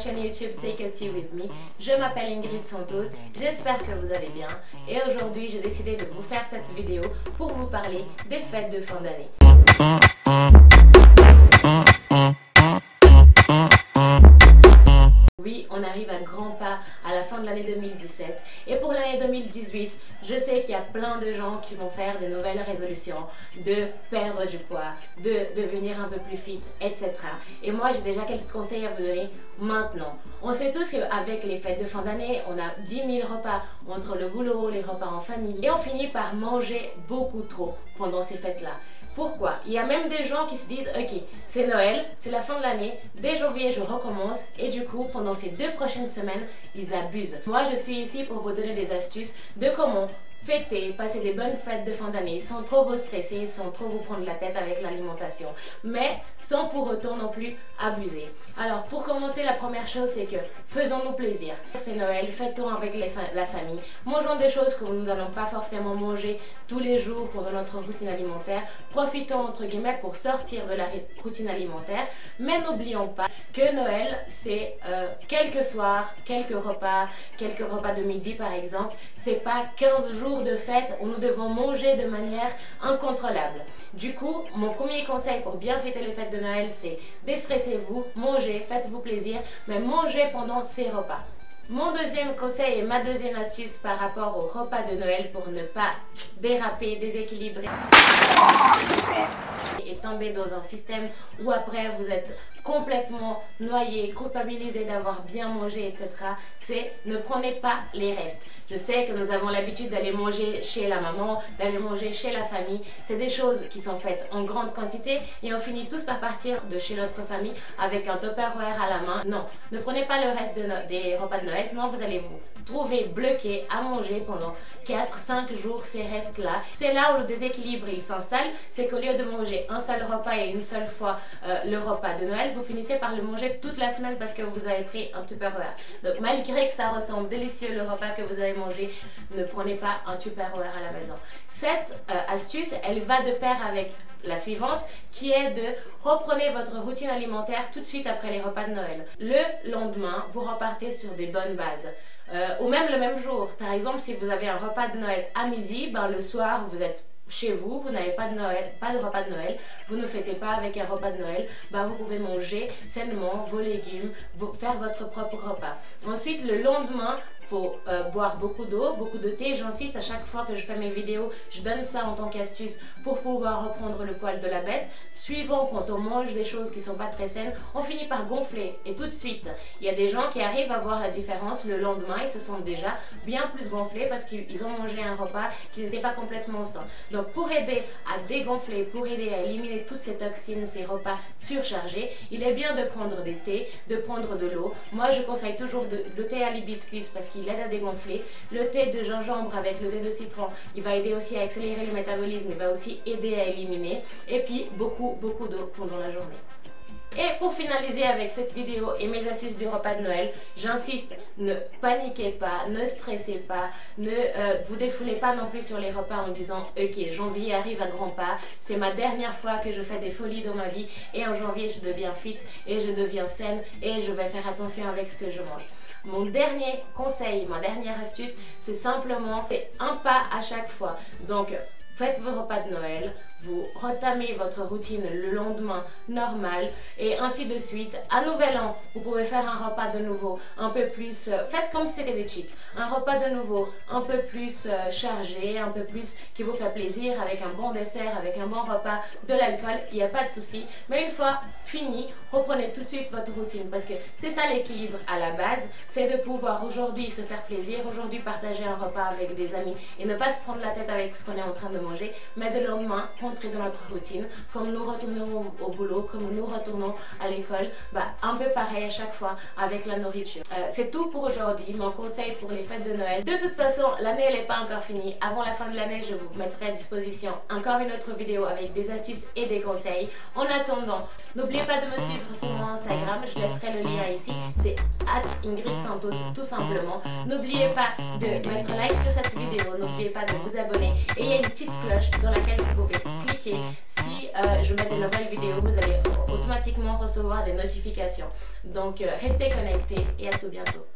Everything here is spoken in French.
chaîne YouTube Take a Tea With Me. Je m'appelle Ingrid Santos, j'espère que vous allez bien et aujourd'hui j'ai décidé de vous faire cette vidéo pour vous parler des fêtes de fin d'année. Oui, on arrive à grands pas à la fin de l'année 2017 et pour l'année 2018, je sais qu'il y a plein de gens qui vont faire de nouvelles résolutions, de perdre du poids, de devenir un peu plus fit, etc. Et moi, j'ai déjà quelques conseils à vous donner maintenant. On sait tous qu'avec les fêtes de fin d'année, on a 10 000 repas entre le boulot, les repas en famille et on finit par manger beaucoup trop pendant ces fêtes-là. Pourquoi? Il y a même des gens qui se disent ok, c'est Noël, c'est la fin de l'année, dès janvier je recommence et du coup pendant ces 2 prochaines semaines ils abusent. Moi je suis ici pour vous donner des astuces de comment fêter, passer des bonnes fêtes de fin d'année sans trop vous stresser, sans trop vous prendre la tête avec l'alimentation, mais sans pour autant non plus abuser. Alors pour commencer, la première chose c'est que faisons-nous plaisir. C'est Noël, fêtons avec la famille, mangeons des choses que nous n'allons pas forcément manger tous les jours pendant notre routine alimentaire, profitons entre guillemets pour sortir de la routine alimentaire, mais n'oublions pas que Noël c'est quelques soirs, quelques repas de midi par exemple, c'est pas 15 jours de fête où nous devons manger de manière incontrôlable. Du coup, mon premier conseil pour bien fêter les fêtes de Noël, c'est déstressez-vous, mangez, faites-vous plaisir, mais mangez pendant ces repas. Mon deuxième conseil et ma deuxième astuce par rapport au repas de Noël pour ne pas déraper, déséquilibrer et tomber dans un système où après vous êtes complètement noyé, culpabilisé d'avoir bien mangé, etc. c'est ne prenez pas les restes. Je sais que nous avons l'habitude d'aller manger chez la maman, d'aller manger chez la famille. C'est des choses qui sont faites en grande quantité et on finit tous par partir de chez notre famille avec un Tupperware à la main. Non, ne prenez pas le reste des repas de Noël, sinon vous allez vous trouver bloqué à manger pendant 4-5 jours ces restes-là. C'est là où le déséquilibre il s'installe, c'est qu'au lieu de manger un seul repas et une seule fois le repas de Noël, vous finissez par le manger toute la semaine parce que vous avez pris un Tupperware. Donc malgré que ça ressemble délicieux le repas que vous avez mangé, ne prenez pas un Tupperware à la maison. Cette astuce, elle va de pair avec la suivante qui est de reprenez votre routine alimentaire tout de suite après les repas de Noël. Le lendemain, vous repartez sur des bonnes bases. Ou même le même jour. Par exemple, si vous avez un repas de Noël à midi, ben le soir vous êtes chez vous, vous n'avez pas de repas de Noël, vous ne fêtez pas avec un repas de Noël, ben vous pouvez manger sainement vos légumes, faire votre propre repas. Ensuite, le lendemain, il faut boire beaucoup d'eau, beaucoup de thé. J'insiste, à chaque fois que je fais mes vidéos, je donne ça en tant qu'astuce pour pouvoir reprendre le poil de la bête. Suivant, quand on mange des choses qui ne sont pas très saines, on finit par gonfler et tout de suite, il y a des gens qui arrivent à voir la différence le lendemain, ils se sentent déjà bien plus gonflés parce qu'ils ont mangé un repas qui n'était pas complètement sain. Donc pour aider à dégonfler, pour aider à éliminer toutes ces toxines, ces repas surchargés, il est bien de prendre des thés, de prendre de l'eau. Moi je conseille toujours le thé à l'hibiscus parce qu'il aide à dégonfler. Le thé de gingembre avec le thé de citron, il va aider aussi à accélérer le métabolisme, il va aussi aider à éliminer. Et puis beaucoup d'eau pendant la journée. Et pour finaliser avec cette vidéo et mes astuces du repas de Noël, j'insiste, ne paniquez pas, ne stressez pas, ne vous défoulez pas non plus sur les repas en disant ok, janvier arrive à grands pas, c'est ma dernière fois que je fais des folies dans ma vie et en janvier je deviens fit et je deviens saine et je vais faire attention avec ce que je mange. Mon dernier conseil, ma dernière astuce, c'est simplement un pas à chaque fois. Donc faites vos repas de Noël, vous retamez votre routine le lendemain normal et ainsi de suite. À Nouvel An, vous pouvez faire un repas de nouveau un peu plus, faites comme si c'était des cheats. Un repas de nouveau un peu plus chargé, un peu plus qui vous fait plaisir avec un bon dessert, avec un bon repas, de l'alcool, il n'y a pas de souci. Mais une fois fini, reprenez tout de suite votre routine parce que c'est ça l'équilibre à la base, c'est de pouvoir aujourd'hui se faire plaisir, aujourd'hui partager un repas avec des amis et ne pas se prendre la tête avec ce qu'on est en train de manger, mais de lendemain rentrer dans notre routine, comme nous retournons au boulot, comme nous retournons à l'école, un peu pareil à chaque fois avec la nourriture. C'est tout pour aujourd'hui, mon conseil pour les fêtes de Noël. De toute façon, l'année elle n'est pas encore finie. Avant la fin de l'année, je vous mettrai à disposition encore une autre vidéo avec des astuces et des conseils. En attendant, n'oubliez pas de me suivre sur mon Instagram, je laisserai le lien ici, c'est @IngridSantos tout simplement. N'oubliez pas de mettre like sur cette vidéo, n'oubliez pas de vous abonner et il y a une petite cloche dans laquelle vous pouvez cliquer. Si je mets des nouvelles vidéos, vous allez automatiquement automatiquement recevoir des notifications. Donc restez connectés et à tout bientôt.